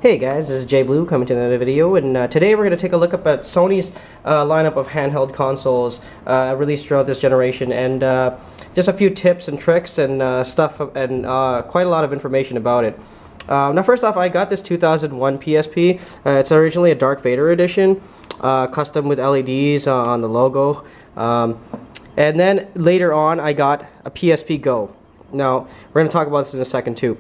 Hey guys, this is Jay Blue coming to another video, and today we're going to take a look up at Sony's lineup of handheld consoles released throughout this generation, and just a few tips and tricks and stuff, and quite a lot of information about it. Now first off, I got this 2001 PSP. It's originally a Dark Vader edition, custom with LEDs on the logo, and then later on I got a PSP-Go. Now we're going to talk about this in a second too.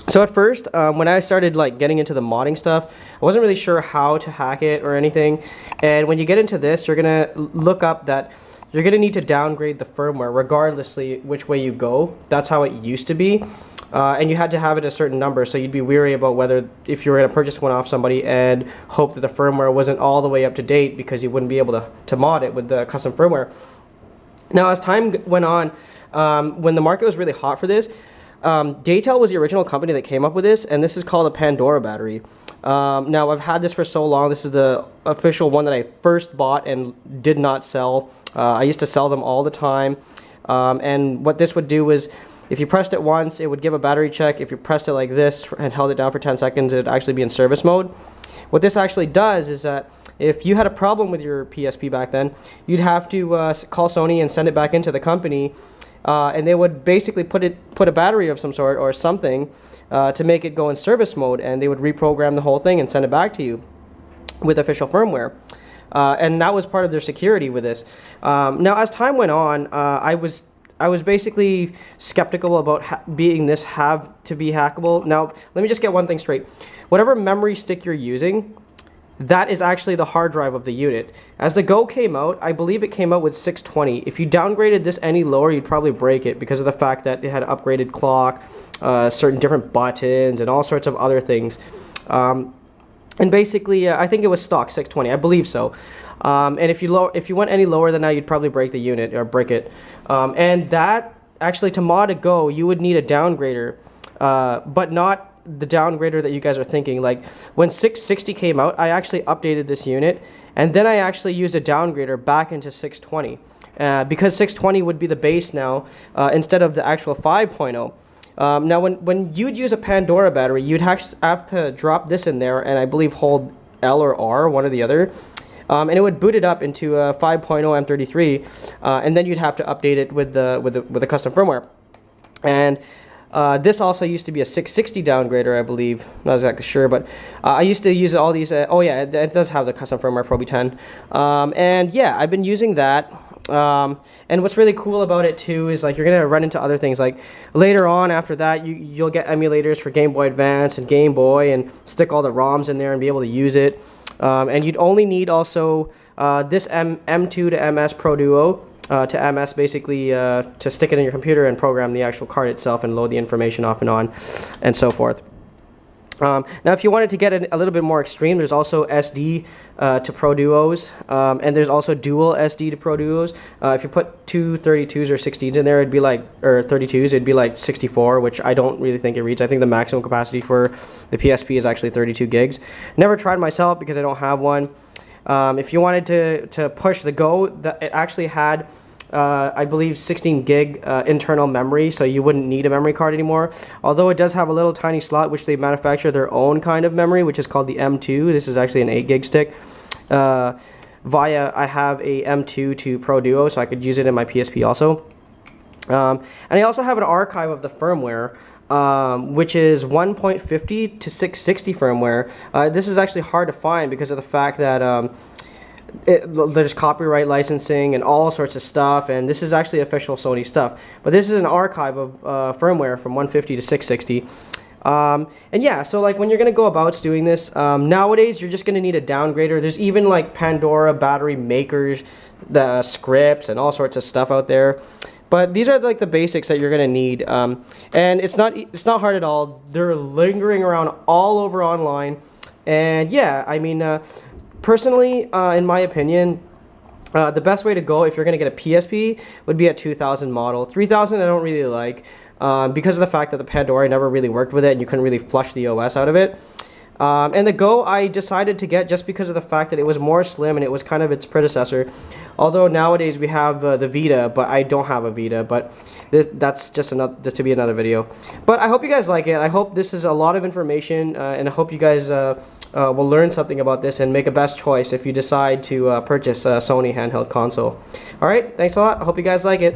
So at first, when I started getting into the modding stuff, I wasn't really sure how to hack it or anything. And when you get into this, you're gonna look up that you're gonna need to downgrade the firmware regardlessly which way you go. That's how it used to be. And you had to have it a certain number, so you'd be weary about whether if you were gonna purchase one off somebody and hope that the firmware wasn't all the way up to date because you wouldn't be able to mod it with the custom firmware. Now as time went on, when the market was really hot for this, Daytel was the original company that came up with this, and this is called a Pandora Battery. Now, I've had this for so long. This is the official one that I first bought and did not sell. I used to sell them all the time, and what this would do is, if you pressed it once, it would give a battery check. If you pressed it like this and held it down for 10 seconds, it would actually be in service mode. What this actually does is that if you had a problem with your PSP back then, you'd have to call Sony and send it back into the company, and they would basically put a battery of some sort or something to make it go in service mode, and they would reprogram the whole thing and send it back to you with official firmware. And that was part of their security with this. Now, as time went on, I was basically skeptical about being this have to be hackable. Now, let me just get one thing straight. Whatever memory stick you're using, that is actually the hard drive of the unit. As the Go came out, I believe it came out with 620. If you downgraded this any lower, you'd probably break it because of the fact that it had upgraded clock, certain different buttons, and all sorts of other things. And basically, I think it was stock 620. I believe so. And if you went any lower than that, you'd probably break the unit or brick it. And that actually, to mod a Go, you would need a downgrader, but not the downgrader that you guys are thinking. Like when 660 came out, I actually updated this unit, and then I actually used a downgrader back into 620 because 620 would be the base now instead of the actual 5.0. Now when you'd use a Pandora battery, you'd have to drop this in there and I believe hold L or R, one or the other, and it would boot it up into a 5.0 M33, and then you'd have to update it with the custom firmware. And this also used to be a 660 downgrader, I believe. Not exactly sure, but I used to use all these. Oh yeah, it does have the custom firmware Pro B10. And yeah, I've been using that. And what's really cool about it too is you're gonna run into other things. Like later on after that, you'll get emulators for Game Boy Advance and Game Boy, and stick all the ROMs in there and be able to use it. And you'd only need also this M2 to MS Pro Duo. To MS basically to stick it in your computer and program the actual card itself and load the information off and on and so forth. Now if you wanted to get a little bit more extreme, there's also SD to Pro Duos, and there's also dual SD to Pro Duos. If you put two 32s or 16s in there, it'd be or 32s, it'd be like 64, which I don't really think it reads. I think the maximum capacity for the PSP is actually 32 gigs. Never tried myself because I don't have one. If you wanted to push the Go, it actually had I believe 16 gig internal memory, so you wouldn't need a memory card anymore. Although it does have a little tiny slot which they manufacture their own kind of memory, which is called the M2. This is actually an 8 gig stick. I have a M2 to Pro Duo, so I could use it in my PSP also. And I also have an archive of the firmware, which is 1.50 to 660 firmware. This is actually hard to find because of the fact that there's copyright licensing and all sorts of stuff, and this is actually official Sony stuff. But this is an archive of firmware from 150 to 660. And yeah, so when you're going to go about doing this, nowadays you're just going to need a downgrader. There's even Pandora battery makers, the scripts, and all sorts of stuff out there. But these are the basics that you're going to need, and it's not hard at all. They're lingering around all over online, and yeah, I mean, personally, in my opinion, the best way to go if you're going to get a PSP would be a 2000 model. 3000 I don't really like because of the fact that the Pandora never really worked with it and you couldn't really flush the OS out of it. And the Go I decided to get just because of the fact that it was more slim and it was kind of its predecessor. Although nowadays we have the Vita, but I don't have a Vita. But that's just to be another video. But I hope you guys like it. I hope this is a lot of information, and I hope you guys will learn something about this and make a best choice if you decide to purchase a Sony handheld console. All right, thanks a lot. I hope you guys like it.